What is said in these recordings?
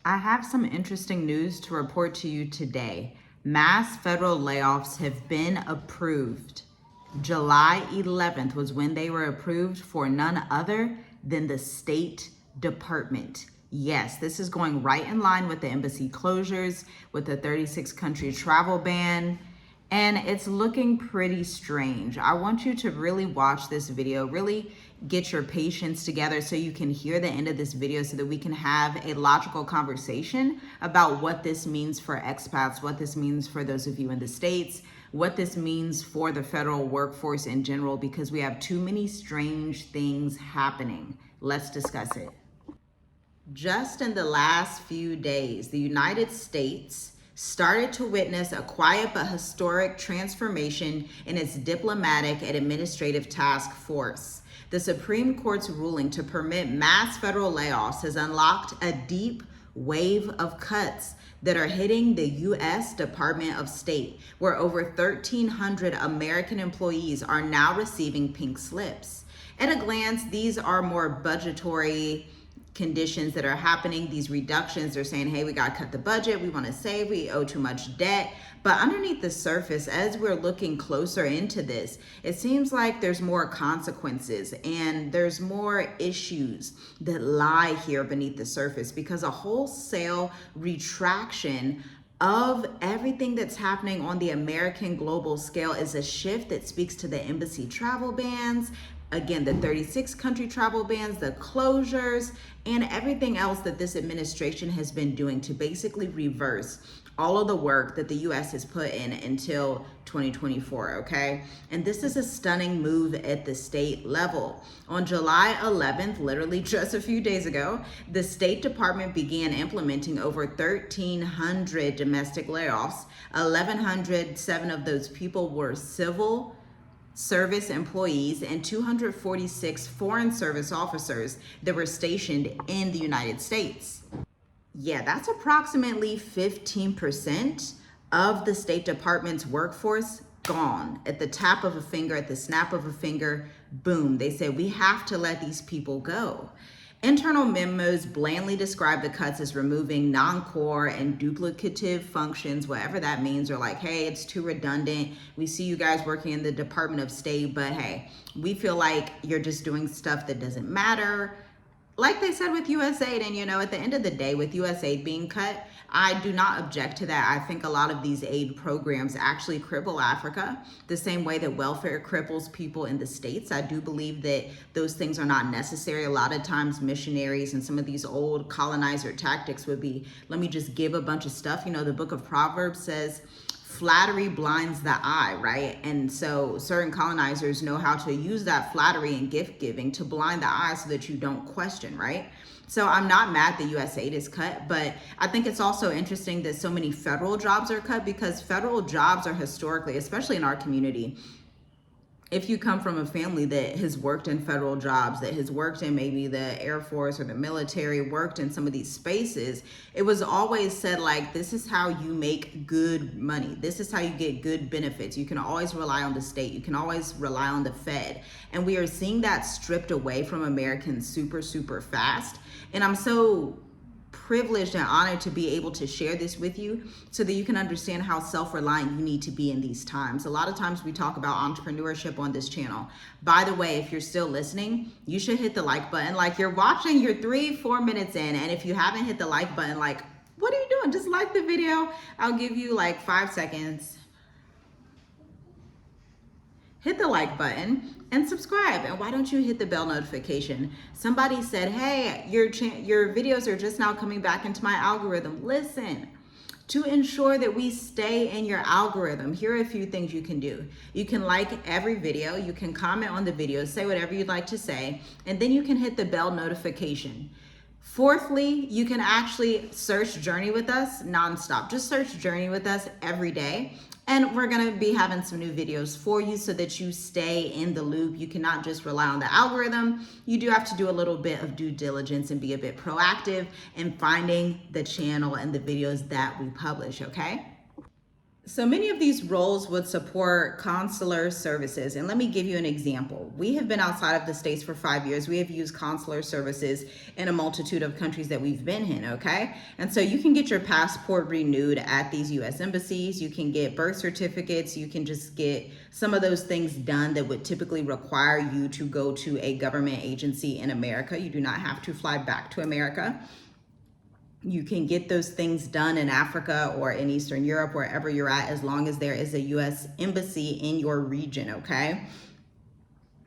I have some interesting news to report to you today. Mass federal layoffs have been approved. July 11th was when they were approved for none other than the State Department. Yes, this is going right in line with the embassy closures, with the 36 country travel ban, and it's looking pretty strange. I want you to really watch this video, really get your patience together so you can hear the end of this video so that we can have a logical conversation about what this means for expats, what this means for those of you in the States, what this means for the federal workforce in general, because we have too many strange things happening. Let's discuss it. Just in the last few days, the United States started to witness a quiet but historic transformation in its diplomatic and administrative task force. The Supreme Court's ruling to permit mass federal layoffs has unlocked a deep wave of cuts that are hitting the U.S. Department of State, where over 1,300 American employees are now receiving pink slips. At a glance, these are more budgetary conditions that are happening, these reductions. They're saying, hey, we got to cut the budget, we want to save, we owe too much debt. But underneath the surface, as we're looking closer into this, it seems like there's more consequences and there's more issues that lie here beneath the surface, because a wholesale retraction of everything that's happening on the American global scale is a shift that speaks to the embassy travel bans, again, the 36 country travel bans, the closures, and everything else that this administration has been doing to basically reverse all of the work that the U.S. has put in until 2024, okay? And this is a stunning move at the state level. On July 11th, literally just a few days ago, the State Department began implementing over 1,300 domestic layoffs. 1,107 of those people were civil service employees and 246 foreign service officers that were stationed in the United States. Yeah, that's approximately 15% of the State Department's workforce gone. At the tap of a finger, at the snap of a finger, boom, they said we have to let these people go. Internal memos blandly describe the cuts as removing non-core and duplicative functions, whatever that means, or like, hey, it's too redundant. We see you guys working in the Department of State, but hey, we feel like you're just doing stuff that doesn't matter. Like they said with USAID, and at the end of the day, with USAID being cut, I do not object to that. I think a lot of these aid programs actually cripple Africa the same way that welfare cripples people in the States. I do believe that those things are not necessary. A lot of times missionaries and some of these old colonizer tactics would be, let me just give a bunch of stuff. The book of Proverbs says, flattery blinds the eye, right? And so certain colonizers know how to use that flattery and gift giving to blind the eye so that you don't question, right? So I'm not mad that USAID is cut, but I think it's also interesting that so many federal jobs are cut, because federal jobs are historically, especially in our community, if you come from a family that has worked in federal jobs, that has worked in maybe the Air Force or the military, worked in some of these spaces, it was always said like, this is how you make good money. This is how you get good benefits. You can always rely on the state. You can always rely on the Fed. And we are seeing that stripped away from Americans super, super fast. And I'm so privileged and honored to be able to share this with you so that you can understand how self-reliant you need to be in these times. A lot of times we talk about entrepreneurship on this channel. By the way, if you're still listening, you should hit the like button. Like, you're watching, you're 3-4 minutes in, and if you haven't hit the like button, like, what are you doing? Just like the video. I'll give you like 5 seconds. Hit the like button and subscribe. And why don't you hit the bell notification? Somebody said, hey, your videos are just now coming back into my algorithm. Listen, to ensure that we stay in your algorithm, here are a few things you can do. You can like every video, you can comment on the video, say whatever you'd like to say, and then you can hit the bell notification. Fourthly, you can actually search Journey with Us nonstop. Just search Journey with Us every day. And we're gonna be having some new videos for you so that you stay in the loop. You cannot just rely on the algorithm. You do have to do a little bit of due diligence and be a bit proactive in finding the channel and the videos that we publish, okay? So many of these roles would support consular services. And let me give you an example. We have been outside of the States for 5 years. We have used consular services in a multitude of countries that we've been in, okay? And so you can get your passport renewed at these US embassies. You can get birth certificates. You can just get some of those things done that would typically require you to go to a government agency in America. You do not have to fly back to America. You can get those things done in Africa or in Eastern Europe, wherever you're at, as long as there is a US embassy in your region, okay?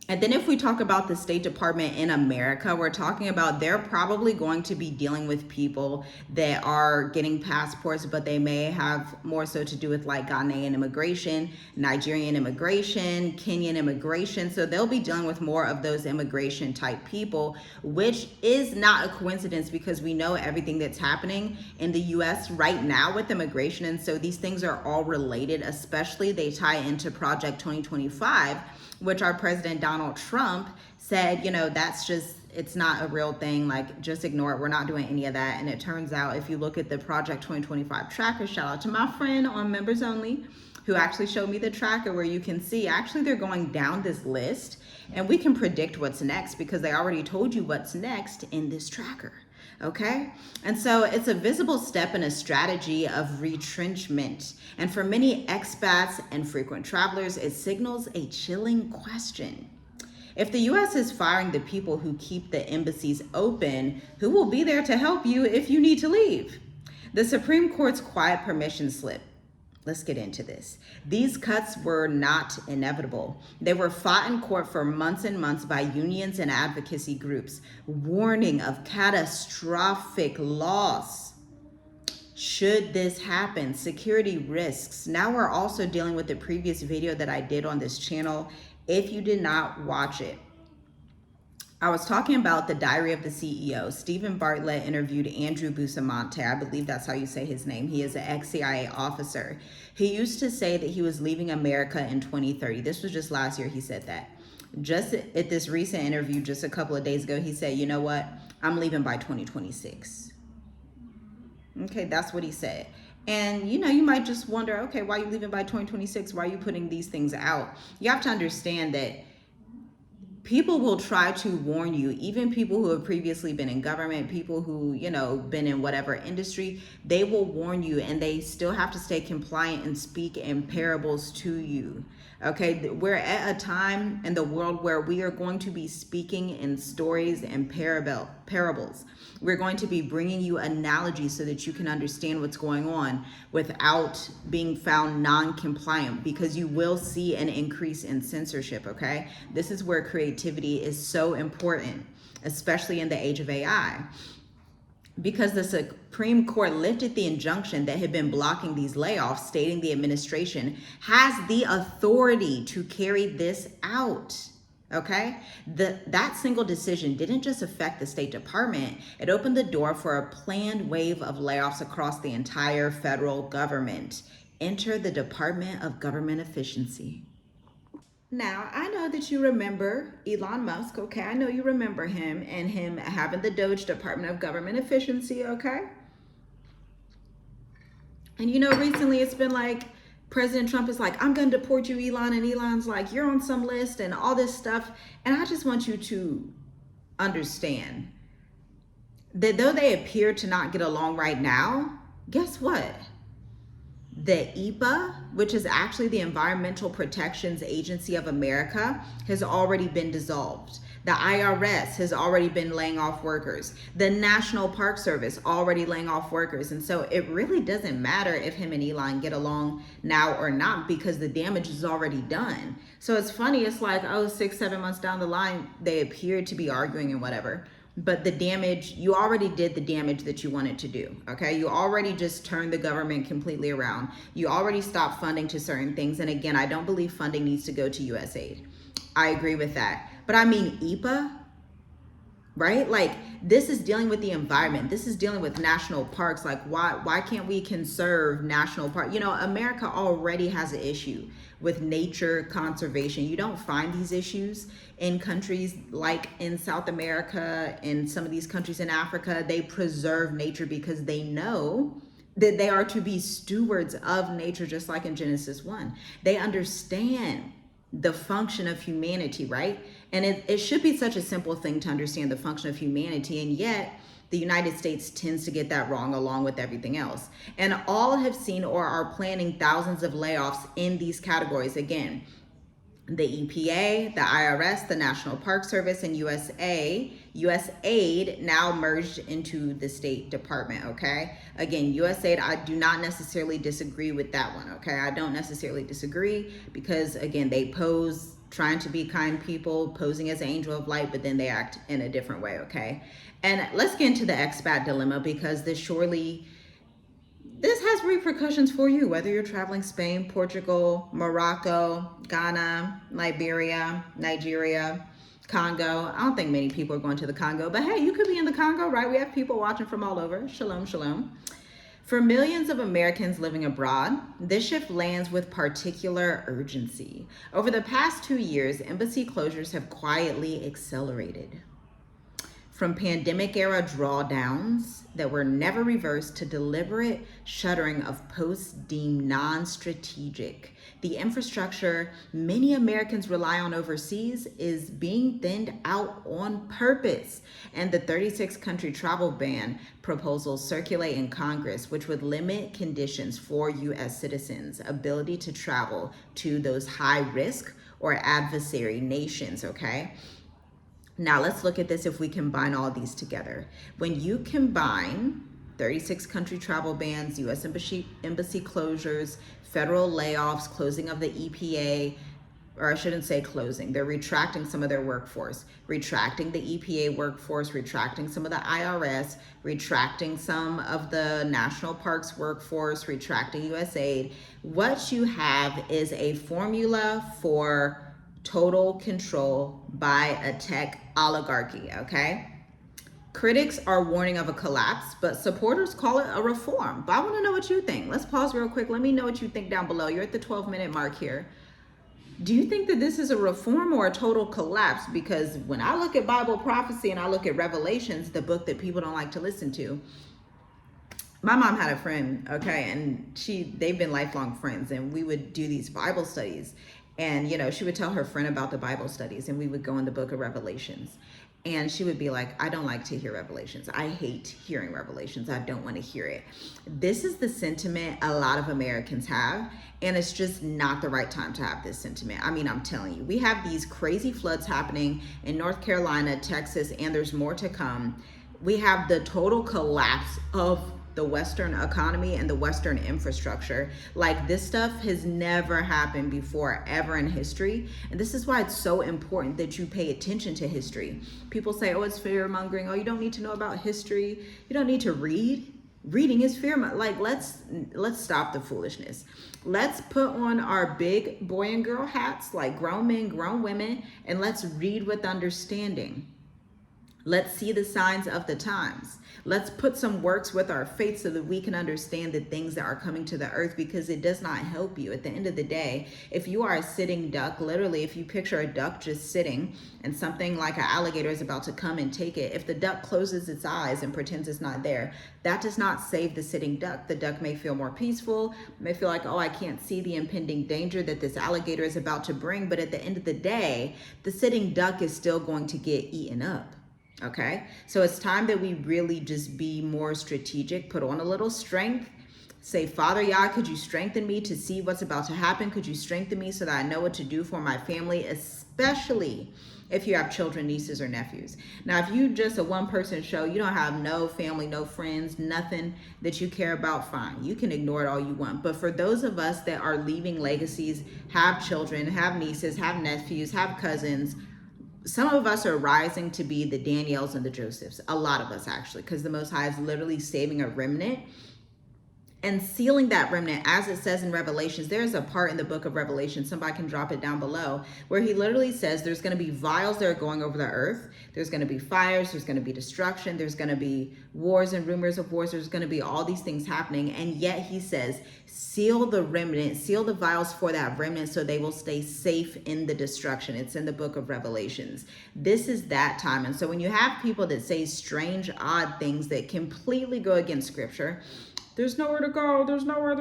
And then if we talk about the State Department in America, we're talking about they're probably going to be dealing with people that are getting passports, but they may have more so to do with like Ghanaian immigration, Nigerian immigration, Kenyan immigration. So they'll be dealing with more of those immigration type people, which is not a coincidence because we know everything that's happening in the US right now with immigration. And so these things are all related, especially they tie into Project 2025, which our president Donald Trump said, you know, that's just, it's not a real thing. Like, just ignore it. We're not doing any of that. And it turns out, if you look at the Project 2025 tracker, shout out to my friend on Members Only, who actually showed me the tracker where you can see, actually, they're going down this list and we can predict what's next because they already told you what's next in this tracker. Okay. And so it's a visible step in a strategy of retrenchment. And for many expats and frequent travelers, it signals a chilling question. If the US is firing the people who keep the embassies open, who will be there to help you if you need to leave? The Supreme Court's quiet permission slip. Let's get into this. These cuts were not inevitable. They were fought in court for months and months by unions and advocacy groups, warning of catastrophic loss should this happen, security risks. Now we're also dealing with the previous video that I did on this channel. If you did not watch it, I was talking about the Diary of the CEO. Stephen Bartlett interviewed Andrew Bustamante. I believe that's how you say his name. He is an ex-CIA officer. He used to say that he was leaving America in 2030. This was just last year he said that. Just at this recent interview, just a couple of days ago, he said, you know what? I'm leaving by 2026. Okay, that's what he said. And, you know, you might just wonder, okay, why are you leaving by 2026? Why are you putting these things out? You have to understand that people will try to warn you, even people who have previously been in government, people who, you know, been in whatever industry, they will warn you and they still have to stay compliant and speak in parables to you. Okay, we're at a time in the world where we are going to be speaking in stories and parables. We're going to be bringing you analogies so that you can understand what's going on without being found non-compliant, because you will see an increase in censorship, okay? This is where creativity is so important, especially in the age of AI. Because the Supreme Court lifted the injunction that had been blocking these layoffs, stating the administration has the authority to carry this out. Okay, that single decision didn't just affect the State Department. It opened the door for a planned wave of layoffs across the entire federal government. Enter the Department of Government Efficiency. Now, I know that you remember Elon Musk, okay? I know you remember him and him having the DOGE, Department of Government Efficiency, okay? And you know, recently it's been like, President Trump is like, I'm going to deport you, Elon. And Elon's like, you're on some list and all this stuff. And I just want you to understand that though they appear to not get along right now, guess what? The EPA, which is actually the Environmental Protections Agency of America, has already been dissolved. The IRS has already been laying off workers. The National Park Service already laying off workers. And so it really doesn't matter if him and Elon get along now or not, because the damage is already done. So it's funny. It's like, oh, 6-7 months down the line, they appear to be arguing and whatever. But the damage, you already did the damage that you wanted to do, okay? You already just turned the government completely around. You already stopped funding to certain things. And again, I don't believe funding needs to go to USAID. I agree with that. But I mean, EPA, right? Like, this is dealing with the environment. This is dealing with national parks. Like, why can't we conserve national park? You know, America already has an issue with nature conservation. You don't find these issues in countries like in South America and some of these countries in Africa. They preserve nature because they know that they are to be stewards of nature, just like in Genesis 1. They understand the function of humanity, right? And it should be such a simple thing to understand the function of humanity, and yet the United States tends to get that wrong along with everything else. And all have seen or are planning thousands of layoffs in these categories. Again, the EPA, the IRS, the National Park Service, and USAID now merged into the State Department, okay? Again, USAID, I do not necessarily disagree with that one, okay? I don't necessarily disagree because, again, they pose trying to be kind people, posing as an angel of light, but then they act in a different way, okay? And let's get into the expat dilemma, because this has repercussions for you, whether you're traveling Spain, Portugal, Morocco, Ghana, Liberia, Nigeria, Congo. I don't think many people are going to the Congo, but hey, you could be in the Congo, right? We have people watching from all over. Shalom, shalom. For millions of Americans living abroad, this shift lands with particular urgency. Over the past 2 years, embassy closures have quietly accelerated. From pandemic-era drawdowns that were never reversed to deliberate shuttering of posts deemed non-strategic, the infrastructure many Americans rely on overseas is being thinned out on purpose. And the 36-country travel ban proposals circulate in Congress, which would limit conditions for U.S. citizens' ability to travel to those high-risk or adversary nations, okay? Now let's look at this if we combine all these together. When you combine 36 country travel bans, U.S. embassy closures, federal layoffs, closing of the EPA, or I shouldn't say closing, they're retracting some of their workforce, retracting the EPA workforce, retracting some of the IRS, retracting some of the national parks workforce, retracting USAID. What you have is a formula for total control by a tech oligarchy, okay? Critics are warning of a collapse, but supporters call it a reform. But I want to know what you think. Let's pause real quick. Let me know what you think down below. You're at the 12-minute mark here. Do you think that this is a reform or a total collapse? Because when I look at Bible prophecy and I look at Revelations, the book that people don't like to listen to, my mom had a friend, okay, and they've been lifelong friends, and we would do these Bible studies. And, you know, she would tell her friend about the Bible studies, and we would go in the book of Revelations. And she would be like, I don't like to hear Revelations. I hate hearing Revelations. I don't want to hear it. This is the sentiment a lot of Americans have, and it's just not the right time to have this sentiment. I mean, I'm telling you, we have these crazy floods happening in North Carolina, Texas, and there's more to come. We have the total collapse of the Western economy and the Western infrastructure. Like, this stuff has never happened before, ever in history. And this is why it's so important that you pay attention to history. People say, oh, it's fear mongering. Oh, you don't need to know about history. You don't need to read. Reading is fear. Like, let's stop the foolishness. Let's put on our big boy and girl hats, like grown men, grown women, and let's read with understanding. Let's see the signs of the times. Let's put some works with our faith so that we can understand the things that are coming to the earth, because it does not help you. At the end of the day, if you are a sitting duck, literally, if you picture a duck just sitting and something like an alligator is about to come and take it, if the duck closes its eyes and pretends it's not there, that does not save the sitting duck. The duck may feel more peaceful, may feel like, oh, I can't see the impending danger that this alligator is about to bring. But at the end of the day, the sitting duck is still going to get eaten up. Okay, so it's time that we really just be more strategic, put on a little strength, say, Father Yah, could you strengthen me to see what's about to happen? Could you strengthen me so that I know what to do for my family, especially if you have children, nieces, or nephews. Now, if you just a one-person show, you don't have no family, no friends, nothing that you care about, fine. You can ignore it all you want. But for those of us that are leaving legacies, have children, have nieces, have nephews, have cousins, some of us are rising to be the Daniels and the Josephs. A lot of us, actually, because the Most High is literally saving a remnant and sealing that remnant. As it says in Revelations, there's a part in the book of Revelation, somebody can drop it down below, where he literally says there's going to be vials that are going over the earth. There's going to be fires. There's going to be destruction. There's going to be wars and rumors of wars. There's going to be all these things happening. And yet he says, seal the remnant, seal the vials for that remnant so they will stay safe in the destruction. It's in the book of Revelations. This is that time. And so when you have people that say strange, odd things that completely go against scripture, there's nowhere to go. There's nowhere.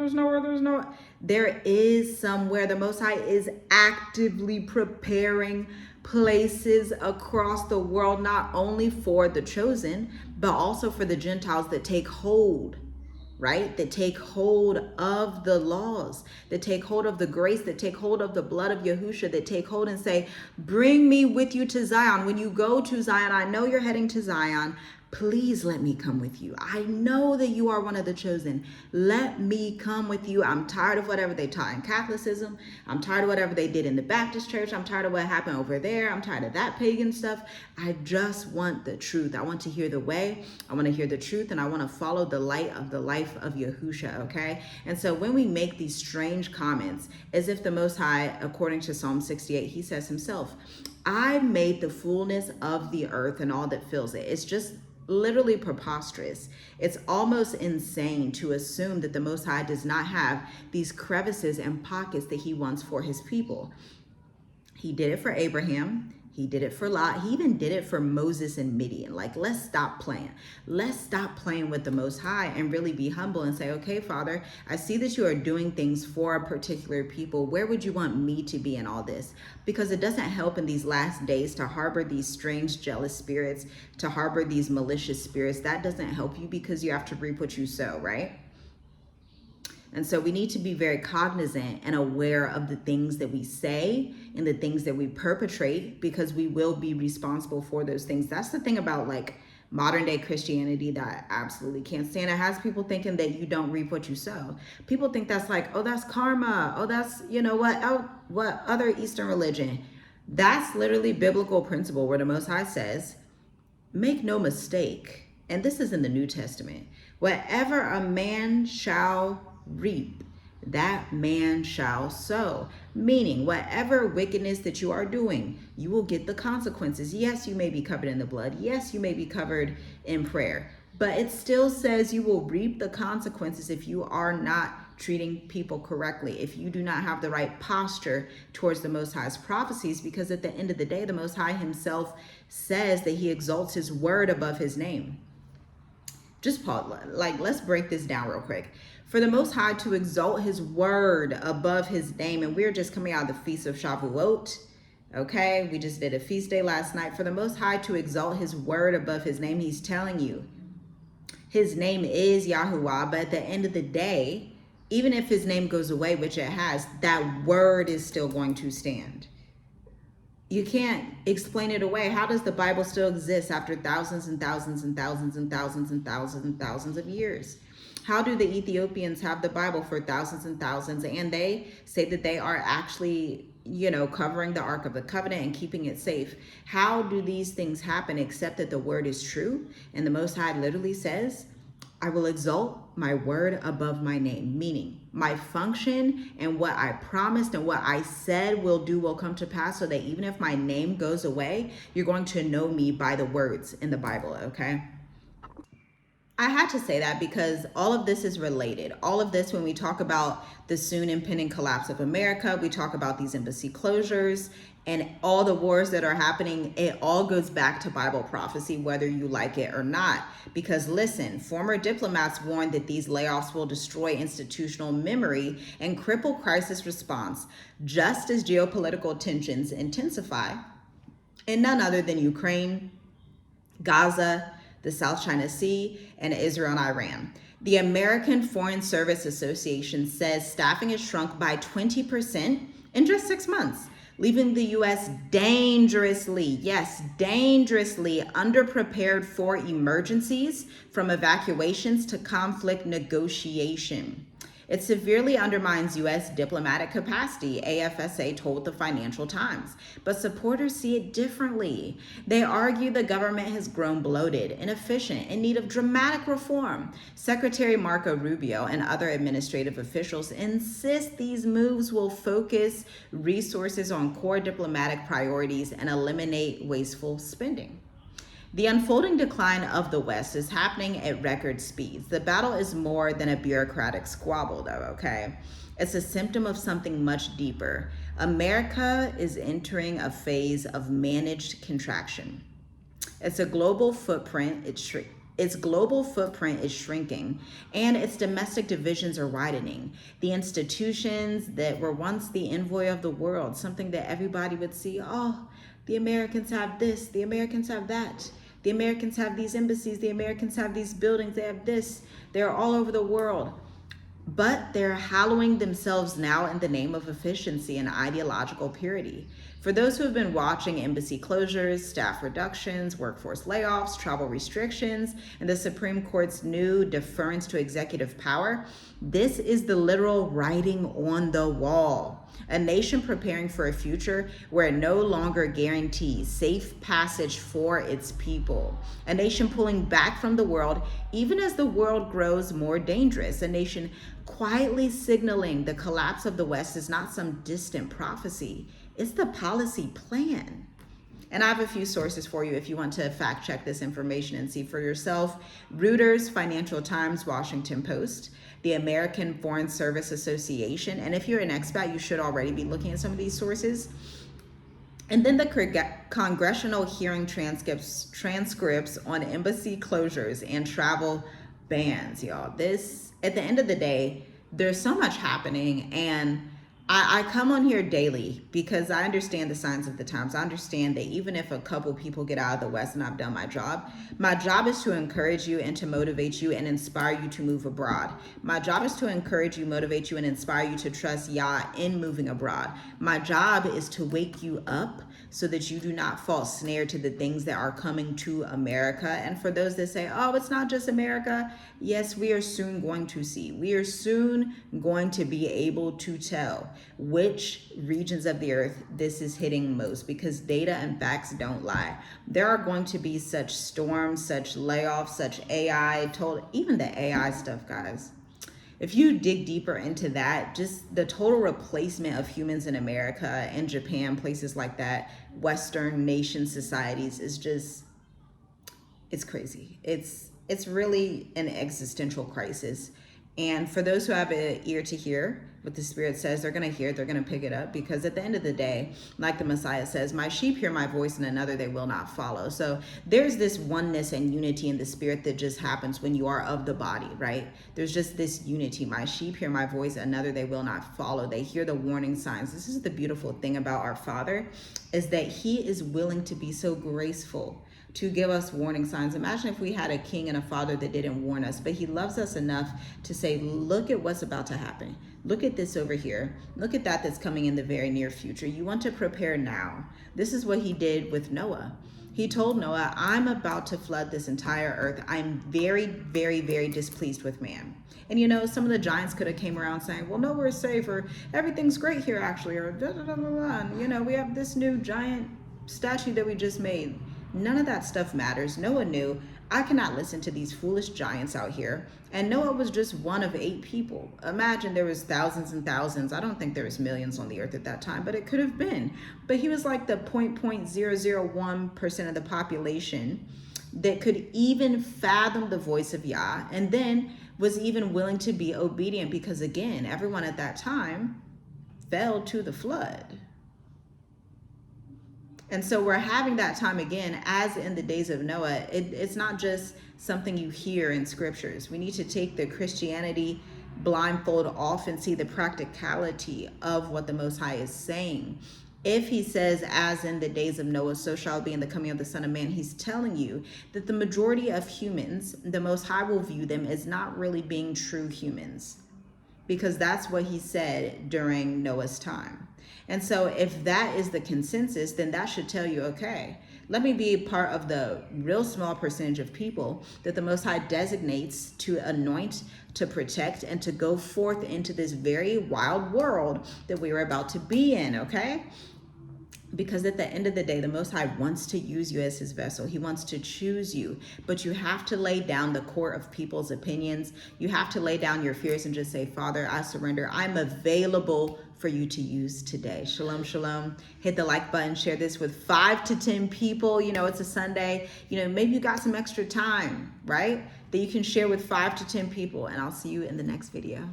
There is somewhere. The Most High is actively preparing places across the world, not only for the chosen, but also for the Gentiles that take hold, right? That take hold of the laws, that take hold of the grace, that take hold of the blood of Yahusha, that take hold and say, bring me with you to Zion. When you go to Zion, I know you're heading to Zion. Please let me come with you. I know that you are one of the chosen. Let me come with you. I'm tired of whatever they taught in Catholicism. I'm tired of whatever they did in the Baptist church. I'm tired of what happened over there. I'm tired of that pagan stuff. I just want the truth. I want to hear the way. I want to hear the truth, and I want to follow the light of the life of Yahusha, okay? And so when we make these strange comments, as if the Most High, according to Psalm 68, he says himself, I made the fullness of the earth and all that fills it. It's just literally preposterous. It's almost insane to assume that the Most High does not have these crevices and pockets that he wants for his people. He did it for Abraham. He did it for Lot. He even did it for Moses and Midian. Like, let's stop playing. Let's stop playing with the Most High and really be humble and say, okay, Father, I see that you are doing things for a particular people. Where would you want me to be in all this? Because it doesn't help in these last days to harbor these strange, jealous spirits, to harbor these malicious spirits. That doesn't help you, because you have to reap what you sow, right? And so we need to be very cognizant and aware of the things that we say and the things that we perpetrate, because we will be responsible for those things. That's the thing about like modern day Christianity that I absolutely can't stand. It has people thinking that you don't reap what you sow. People think that's like, oh, that's karma. Oh, that's, you know what, oh, what other Eastern religion. That's literally biblical principle where the Most High says, make no mistake. And this is in the New Testament. Whatever a man shall reap, that man shall sow. Meaning, whatever wickedness that you are doing, you will get the consequences. Yes, you may be covered in the blood. Yes, you may be covered in prayer. But it still says you will reap the consequences if you are not treating people correctly, if you do not have the right posture towards the Most High's prophecies, because at the end of the day, the Most High himself says that he exalts his word above his name. Just pause, like, let's break this down real quick. For the Most High to exalt his word above his name, and we're just coming out of the Feast of Shavuot, okay? We just did a feast day last night. For the Most High to exalt his word above his name, he's telling you his name is Yahuwah, but at the end of the day, even if his name goes away, which it has, that word is still going to stand. You can't explain it away. How does the Bible still exist after thousands and thousands and thousands and thousands and thousands and thousands of years? How do the Ethiopians have the Bible for thousands and thousands, and they say that they are actually, you know, covering the Ark of the Covenant and keeping it safe? How do these things happen except that the word is true? And the Most High literally says, I will exalt my word above my name, meaning my function and what I promised and what I said will do will come to pass, so that even if my name goes away, you're going to know me by the words in the Bible, okay? I had to say that because all of this is related. All of this, when we talk about the soon impending collapse of America, we talk about these embassy closures and all the wars that are happening, it all goes back to Bible prophecy, whether you like it or not. Because listen, former diplomats warned that these layoffs will destroy institutional memory and cripple crisis response, just as geopolitical tensions intensify in none other than Ukraine, Gaza, the South China Sea, and Israel and Iran. The American Foreign Service Association says staffing has shrunk by 20% in just 6 months, leaving the U.S. dangerously, yes, dangerously underprepared for emergencies, from evacuations to conflict negotiation. It severely undermines U.S. diplomatic capacity, AFSA told the Financial Times. But supporters see it differently. They argue the government has grown bloated, inefficient, in need of dramatic reform. Secretary Marco Rubio and other administrative officials insist these moves will focus resources on core diplomatic priorities and eliminate wasteful spending. The unfolding decline of the West is happening at record speeds. The battle is more than a bureaucratic squabble, though, okay? It's a symptom of something much deeper. America is entering a phase of managed contraction. It's a global footprint. Its global footprint is shrinking, and its domestic divisions are widening. The institutions that were once the envoy of the world, something that everybody would see, oh, the Americans have this, the Americans have that. The Americans have these embassies, the Americans have these buildings, they have this. They're all over the world. But they're hallowing themselves now in the name of efficiency and ideological purity. For those who have been watching embassy closures, staff reductions, workforce layoffs, travel restrictions, and the Supreme Court's new deference to executive power, this is the literal writing on the wall. A nation preparing for a future where it no longer guarantees safe passage for its people. A nation pulling back from the world, even as the world grows more dangerous. A nation quietly signaling the collapse of the West is not some distant prophecy. It's the policy plan. And I have a few sources for you if you want to fact check this information and see for yourself. Reuters, Financial Times, Washington Post, the American Foreign Service Association. And if you're an expat, you should already be looking at some of these sources. And then the congressional hearing transcripts on embassy closures and travel bans, y'all. This, at the end of the day, there's so much happening, and I come on here daily because I understand the signs of the times. I understand that even if a couple people get out of the West and I've done my job is to encourage you and to motivate you and inspire you to move abroad. My job is to encourage you, motivate you, and inspire you to trust Yah in moving abroad. My job is to wake you up so that you do not fall snare to the things that are coming to America. And for those that say, oh, it's not just America, yes, we are soon going to see. We are soon going to be able to tell which regions of the earth this is hitting most, because data and facts don't lie. There are going to be such storms, such layoffs, such even the AI stuff, guys. If you dig deeper into that, just the total replacement of humans in America and Japan, places like that, Western nation societies, is just, it's crazy. It's really an existential crisis. And for those who have an ear to hear what the Spirit says, they're going to hear it, they're going to pick it up, because at the end of the day, like the Messiah says, my sheep hear my voice and another they will not follow. So there's this oneness and unity in the Spirit that just happens when you are of the body, right? There's just this unity. My sheep hear my voice, another they will not follow. They hear the warning signs. This is the beautiful thing about our Father, is that He is willing to be so graceful to give us warning signs. Imagine if we had a king and a father that didn't warn us, but He loves us enough to say, look at what's about to happen. Look at this over here. Look at that that's coming in the very near future. You want to prepare now. This is what He did with Noah. He told Noah, I'm about to flood this entire earth. I'm very, very, very displeased with man. And you know, some of the giants could have came around saying, well, no, we're safe, or everything's great here actually, or da, da, da, da, da. And, you know, we have this new giant statue that we just made. None of that stuff matters. Noah knew, I cannot listen to these foolish giants out here. And Noah was just one of 8 people. Imagine there was thousands and thousands. I don't think there was millions on the earth at that time, but it could have been. But he was like the 0.001% of the population that could even fathom the voice of Yah, and then was even willing to be obedient, because again, everyone at that time fell to the flood. And so we're having that time again, as in the days of Noah. It's not just something you hear in scriptures. We need to take the Christianity blindfold off and see the practicality of what the Most High is saying. If He says, as in the days of Noah, so shall it be in the coming of the Son of Man, He's telling you that the majority of humans, the Most High will view them as not really being true humans, because that's what He said during Noah's time. And so if that is the consensus, then that should tell you, okay, let me be part of the real small percentage of people that the Most High designates to anoint, to protect, and to go forth into this very wild world that we are about to be in, okay? Because at the end of the day, the Most High wants to use you as His vessel. He wants to choose you, but you have to lay down the court of people's opinions. You have to lay down your fears and just say, Father, I surrender. I'm available for you to use today. Shalom, shalom. Hit the like button, share this with 5 to 10 people. You know, it's a Sunday. You know, maybe you got some extra time, right? That you can share with 5 to 10 people, and I'll see you in the next video.